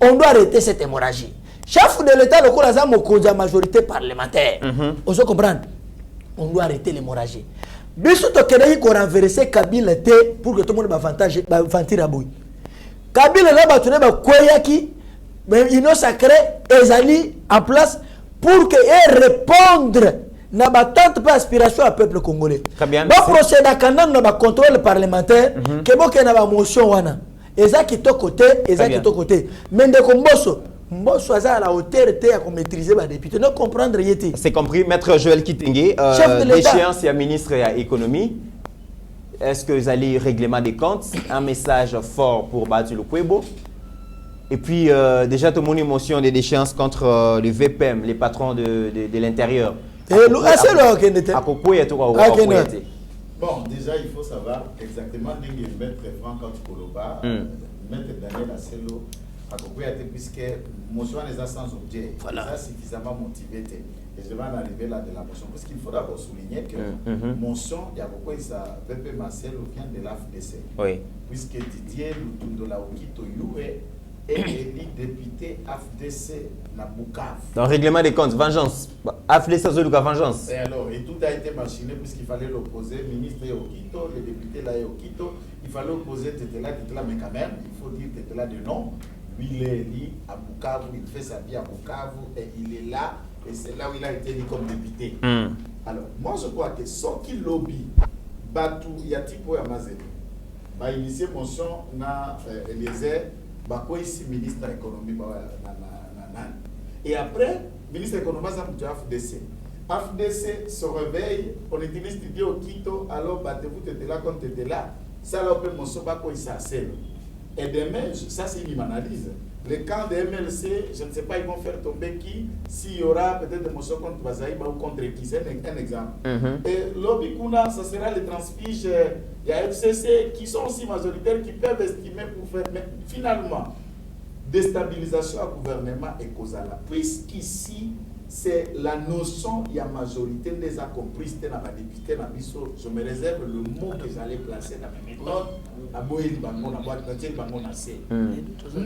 On doit arrêter cette hémorragie. Chef de l'état le kola mokonza majorité parlementaire. On se comprendre. On doit arrêter l'hémorragie. Biso to kenai ko renverser Kabila te pour que tout le monde avantage vantir aboui. Kabila là batune ba kweyaki mais ino sacré ezali en place pour que répondre na batante pas aspiration à peuple congolais. Très bien. Ba procéder à canal na ba contrôle parlementaire que boke na ba motion wana. Eza qui to côté, eza qui to côté. Mais de komboso Mbosso à la hauteur à maîtriser les députés. Ne comprendre yéti. C'est compris. Maître Joël Kitenge, l'échéance, il y a ministre et économie. Est-ce que vous allez règlement des comptes, un message fort pour Batu Lukwebo? Et puis, déjà, tout le monde émotion des déchéances contre le VPM, les patrons de l'intérieur. Bon, déjà, il faut savoir exactement Maître Franck Koloba, Maître Daniel Asselo, puisque motion est sans objet, voilà. Ça suffisamment motivé. Et je vais en arriver là de la motion. Parce qu'il faut d'abord souligner que motion, il y a beaucoup ça, VP Marcel vient de l'AFDC. Oui. Puisque Didier Lutundola Okito Youe est élu député AFDC na Bukavu. Dans le règlement des comptes, vengeance. AFDC Zoluka, vengeance. Et alors, et tout a été machiné puisqu'il fallait l'opposer, ministre Okito, le député là Okito, il fallait opposer Tetela, mais quand même, il faut dire Tetela de nom. Lui, il est élu à Bukavu, il fait sa vie à Bukavu et il est là, et c'est là où il a été élu comme député. Alors, moi je crois que ce qui lobby, Batu, Yatipo Yamazé, va initier motion na Eliezer, Bako ici ministre de l'économie, et après, ministre de l'économie, ça me dit AFDC. AFDC se réveille, on utilise Didier Okito, alors battez-vous, t'étais là comme t'étais là, ça là, on peut motion Bako ici à Sel. Et demain, ça c'est une analyse. Le camp de MLC, je ne sais pas, ils vont faire tomber qui, s'il y aura peut-être des motions contre Bazaïba ou contre qui, c'est un exemple. Et lobby Kuna, ça sera les transfiges, il y a FCC qui sont aussi majoritaires, qui peuvent estimer pour faire, mais finalement, déstabilisation au gouvernement et causale. Puisqu'ici, c'est la notion, il y a majorité des accomplis, dans la députée, je me réserve le mot que j'allais placer dans mes méthodes.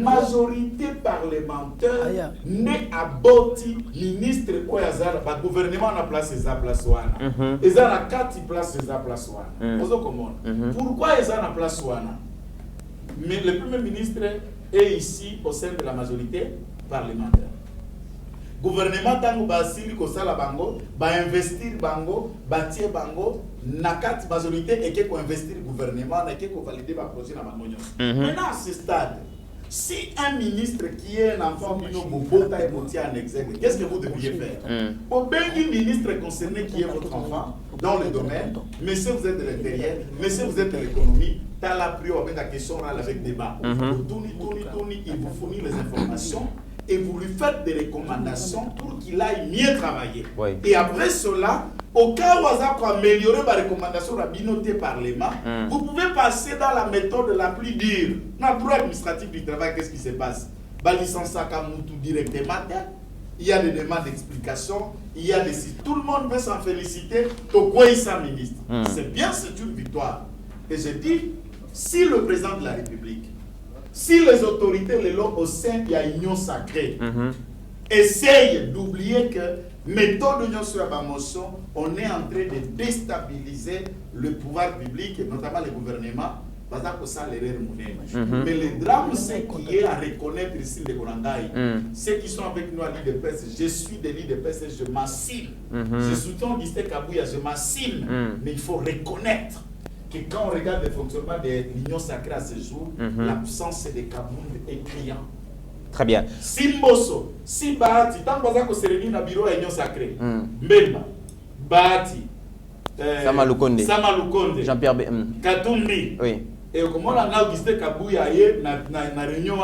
Majorité parlementaire n'est aboti ministre quoi yazara ba gouvernement na place ces place wana ezana 4 place ces place wana ozo comment pourquoi ezana place wana mais le premier ministre est ici au sein de la majorité parlementaire. Gouvernement tango basili ko sala bango ba investir bango batie bango na kati majorité et que ko investir gouvernement na que ko valider ba projet na bango. Maintenant à ce stade, si un ministre qui est un enfant bino bobota et monté en exergue, qu'est-ce que vous devriez faire? Au bengi ministre concerné qui est votre enfant dans le domaine, monsieur vous êtes de l'intérieur, monsieur vous êtes de l'économie, t'as la prière avec la question orale avec débat. Tourni, il vous fournit les informations. Et vous lui faites des recommandations pour qu'il aille mieux travailler. Oui. Et après cela, au cas où vous avez amélioré vos recommandations à binoté parlement, vous pouvez passer dans la méthode la plus dure. Dans le droit administratif du travail, qu'est-ce qui se passe? Licence à Kamutu directement, il y a des demandes d'explication, il y a des sites. Tout le monde veut s'en féliciter. Pourquoi il s'en ministre? C'est bien, c'est une victoire. Et je dis, si le président de la République, si les autorités le l'ont au sein de l'union sacrée, essayent d'oublier que méthode d'union sur la motion, on est en train de déstabiliser le pouvoir public, notamment le gouvernement, parce que ça l'erreur monnaie. Mais le drame, c'est qu'il y a à reconnaître ici les Golandaï. Ceux qui sont avec nous à l'île de presse, je suis de l'île de presse, je m'assime. Je soutiens Augustin Kabouya, je m'assime. Mais il faut reconnaître que quand on regarde le fonctionnement de l'union sacrée à ce jour, l'absence de Kabound est criant. Très bien. Si Mbosso, si Bahati, tant que c'est réuni dans le bureau à Union Sacrée, Mbemba, Bahati, Samalukonde, Jean-Pierre Katumbi, oui. Et comment on a Augustin Kabouya na réunion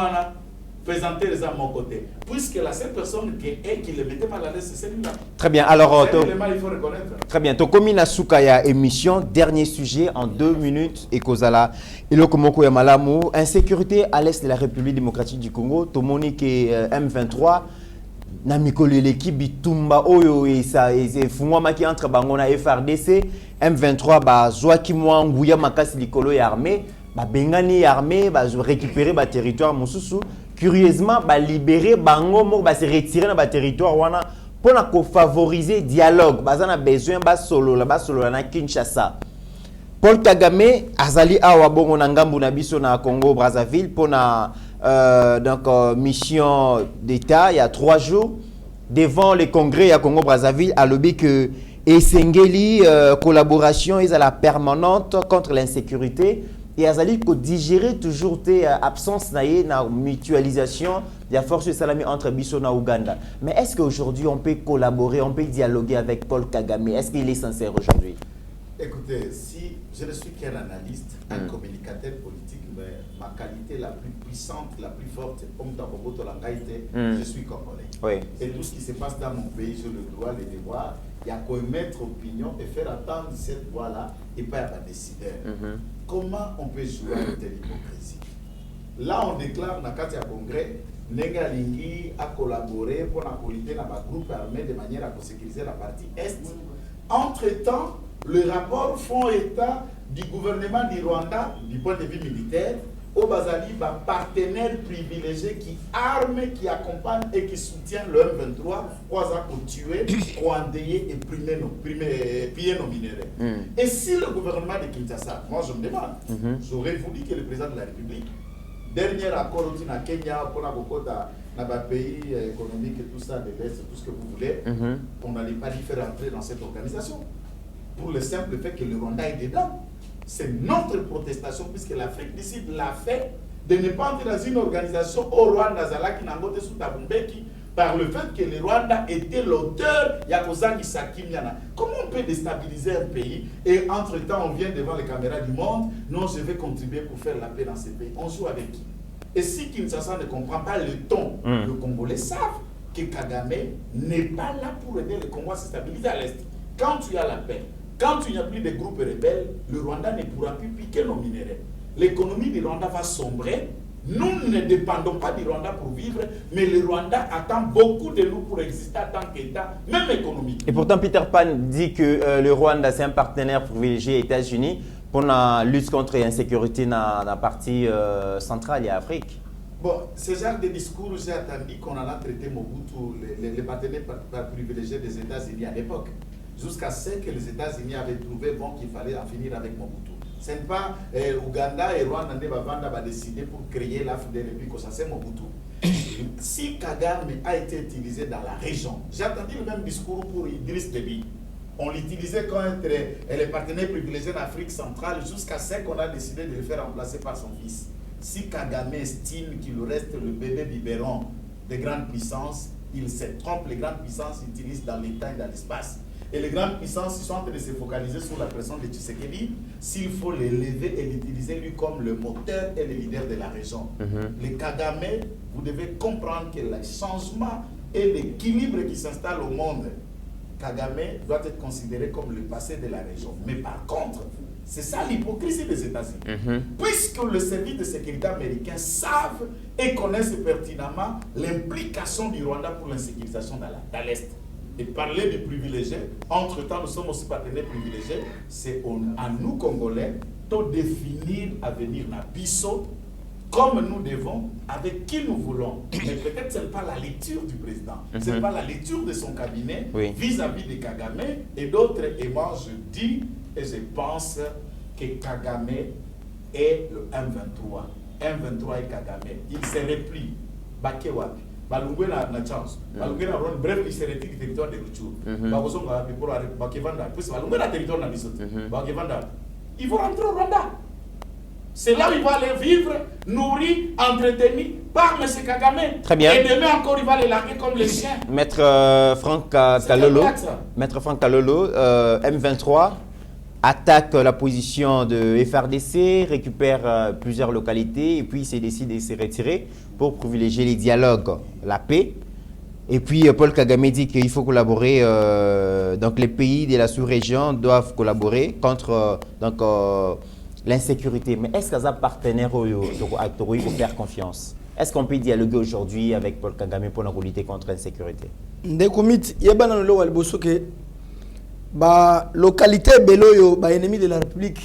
présenter les à mon côté. Puisque la seule personne qui le mettait mal à l'aise, c'est celle-là. Très bien. Alors, il faut reconnaître. Très bien. Tokomina Soukaya émission, dernier sujet en 2 minutes. Et Kozala, Ilokomoko Yamalamu, insécurité à l'est de la République démocratique du Congo. Tomonique M23. Namikolo l'équipe Bitumba Oyo et ça et Fumwa qui entre Bangona FRDC M23 ba Zoaki Mwanguya Makasi Likolo et armée ba Bengani armée ba récupérer ba territoire Mosusu curieusement ba libérer bango mo ba se retirer na ba territoire wana pour na ko favoriser dialogue ba zana besoin ba solo na Kinshasa. Paul Kagame azali awa bongo na ngambu na biso na Congo Brazzaville pour na mission d'État il y a 3 jours devant le congrès à Congo Brazzaville à lobby que Esengeli collaboration est à la permanente contre l'insécurité et azali ko digérer toujours tes absence na mutualisation de la force salami entre biso na Ouganda. Mais est-ce qu'aujourd'hui on peut collaborer, on peut dialoguer avec Paul Kagame? Est-ce qu'il est sincère aujourd'hui? Écoutez, si je ne suis qu'un analyste, un communicateur politique, mais ma qualité la plus puissante, la plus forte, comme dans Boboto Langaïté, je suis congolais. Oui. Et tout ce qui se passe dans mon pays, j'ai le droit, le devoir, il y a qu'à émettre opinion et faire attendre cette voix-là et pas à décider. Comment on peut jouer avec telle hypocrisie? Là, on déclare dans le congrès, Nenga Lingi a collaboré pour la politique dans un groupe armé de manière à sécuriser la partie Est. Entre-temps, le rapport font état du gouvernement du Rwanda, du point de vue militaire, au Bazali, partenaire privilégié qui arme, qui accompagne et qui soutient le M23, pour tuer, pour endeuiller et piller nos minéraux. Et si le gouvernement de Kinshasa, moi je me demande, j'aurais voulu que le président de la République, dernier accord au Kenya, pour la pays économique et tout ça, de l'Est, tout ce que vous voulez, on n'allait pas lui faire entrer dans cette organisation. Pour le simple fait que le Rwanda est dedans. C'est notre protestation, puisque l'Afrique d'ici l'a fait, de ne pas entrer dans une organisation au Rwanda, qui n'a pas sous Tabumbeki, par le fait que le Rwanda était l'auteur, Yakozaki Sakimiana. Comment on peut déstabiliser un pays et entre-temps on vient devant les caméras du monde, non, je vais contribuer pour faire la paix dans ce pays. On joue avec qui? Et si Kinshasa ne comprend pas le ton, les Congolais savent que Kagame n'est pas là pour aider le Congo à se stabiliser à l'Est. Quand tu as la paix, quand il n'y a plus de groupes rebelles, le Rwanda ne pourra plus piquer nos minéraux. L'économie du Rwanda va sombrer. Nous ne dépendons pas du Rwanda pour vivre, mais le Rwanda attend beaucoup de nous pour exister en tant qu'État, même économique. Et pourtant, Peter Pan dit que le Rwanda, c'est un partenaire privilégié des États-Unis pour la lutte contre l'insécurité dans la partie centrale et Afrique. Bon, ce genre de discours, j'ai attendu qu'on en a traité Mobutu, les partenaires privilégiés des États-Unis à l'époque. Jusqu'à ce que les États-Unis avaient trouvé bon qu'il fallait en finir avec Mobutu. Ce n'est pas Ouganda et Rwanda qui ont décidé pour créer l'Afrique depuis que ça c'est Mobutu. Si Kagame a été utilisé dans la région, j'ai entendu le même discours pour Idriss Déby. On l'utilisait contre les partenaires privilégiés d'Afrique centrale jusqu'à ce qu'on a décidé de le faire remplacer par son fils. Si Kagame estime qu'il reste le bébé biberon des grandes puissances, il se trompe. Les grandes puissances utilisent dans l'état et dans l'espace. Et les grandes puissances sont en train de se focaliser sur la personne de Tshisekedi. S'il faut l'élever et l'utiliser lui comme le moteur et le leader de la région. Les Kagame, vous devez comprendre que le changement et l'équilibre qui s'installe au monde, Kagame doit être considéré comme le passé de la région. Mais par contre, c'est ça l'hypocrisie des États-Unis. Puisque le service de sécurité américain savent et connaissent pertinemment l'implication du Rwanda pour l'insécurisation dans l'Est. Et parler de privilégiés, entre-temps, nous sommes aussi partenaires privilégiés, c'est à nous, Congolais, de définir l'avenir na biso, comme nous devons, avec qui nous voulons. Mais peut-être ce n'est pas la lecture du président, ce n'est pas la lecture de son cabinet vis-à-vis de Kagame et d'autres. Et moi, je dis et je pense que Kagame est le M23. M23 et Kagame. Il se replie. Bakewapi. Balungwe na chance. Balungwe na Ron, bref, il se retire du territoire de Rutshuru. Bakosonga wapi pour Bakevanda. Puis Balungwe na territoire na Bisote. Bakevanda. Ils vont rentrer au Rwanda. C'est là où il va aller vivre, nourri, entretenu par M. Kagame. Très bien. Et demain encore, il va les larguer comme les chiens. Maître Franck Kalolo, blague, ça. Maître Franck Kalolo, M23 attaque la position de FRDC, récupère plusieurs localités et puis il s'est décidé de se retirer pour privilégier les dialogues, la paix. Et puis Paul Kagame dit qu'il faut collaborer, donc les pays de la sous-région doivent collaborer contre l'insécurité. Mais est-ce qu'un partenaire pour faire confiance? Est-ce qu'on peut dialoguer aujourd'hui avec Paul Kagame pour lutter contre l'insécurité? Ndekomit, yebana no lo liboso ke ba localité beloyo ba ennemi de la République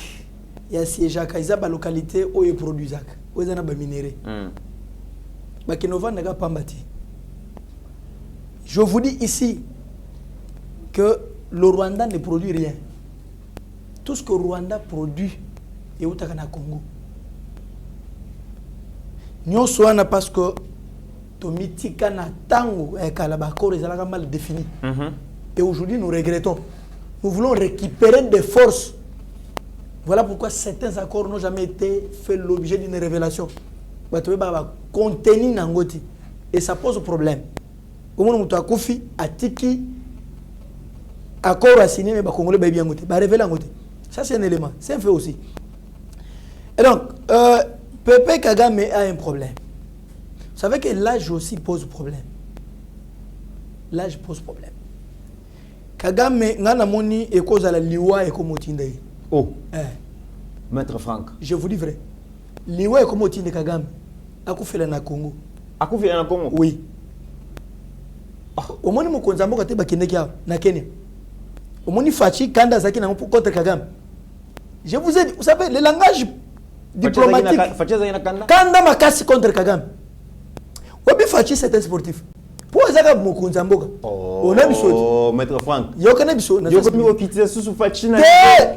ya siège kaiza ba localité oyo produisaka ozana ba minéraux. Ba kinova naga pambati. Je vous dis ici que le Rwanda ne produit rien. Tout ce que le Rwanda produit est au Congo. Nous sommes parce que Tomitika na tango et Kalabakor est mal défini. Et aujourd'hui, nous regrettons. Nous voulons récupérer des forces. Voilà pourquoi certains accords n'ont jamais été fait l'objet d'une révélation. Contenu Nangoti. Et ça pose problème. Au moment où tu as Kofi, Atiki, accord à signer, mais les Congolais bien goûté. Révéler en côté. Ça, c'est un élément. C'est un fait aussi. Et donc, Pepe Kagame a un problème. Vous savez que l'âge aussi pose problème. L'âge pose problème. Kagame, ngana moni et cause à la liwa et comme otinde. Oh. Maître Franck. Je vous dis vrai. Liwa et comme otinde Kagame. Akufela na Congo. Akufela na Congo. Oui. Au moins mon konzambo kate bakende kia na Kenya. Au moins Fachi kanda zaki na contre Kagame. Je vous ai dit, vous savez le langage diplomatique. Kanda makasi contre Kagame. Wabi Fachi c'est un sportif. Pour Zaka Mokunzamboka. Oh, Maître Franck. Yo kana biso na. Yo ko mi okitisa susu Fachi na.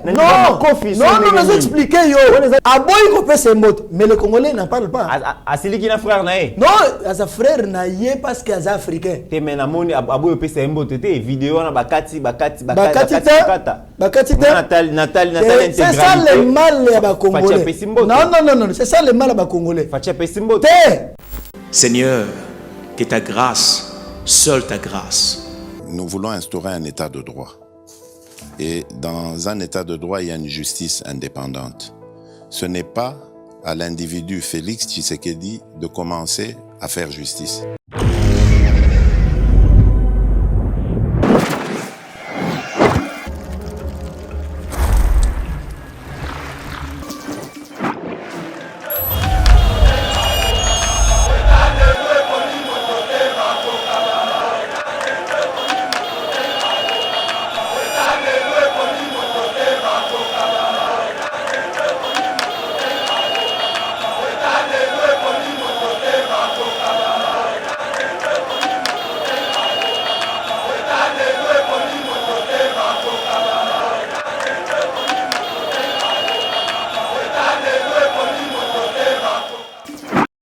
Non, non, nous expliquer yo. Aboy ko pese mot, mais les Congolais n'en parlent pas. A celui qui na frère na e. Non, à sa frère na yé parce qu'il est africain. Te mena moni aboy pese mot te vidéo na bakati. Natal c'est ça le mal ya ba Congolais. Non, c'est ça le mal ya ba Congolais. Fachi pese mot. Seigneur, que ta grâce, seule ta grâce. Nous voulons instaurer un état de droit. Et dans un état de droit, il y a une justice indépendante. Ce n'est pas à l'individu Félix Tshisekedi de commencer à faire justice.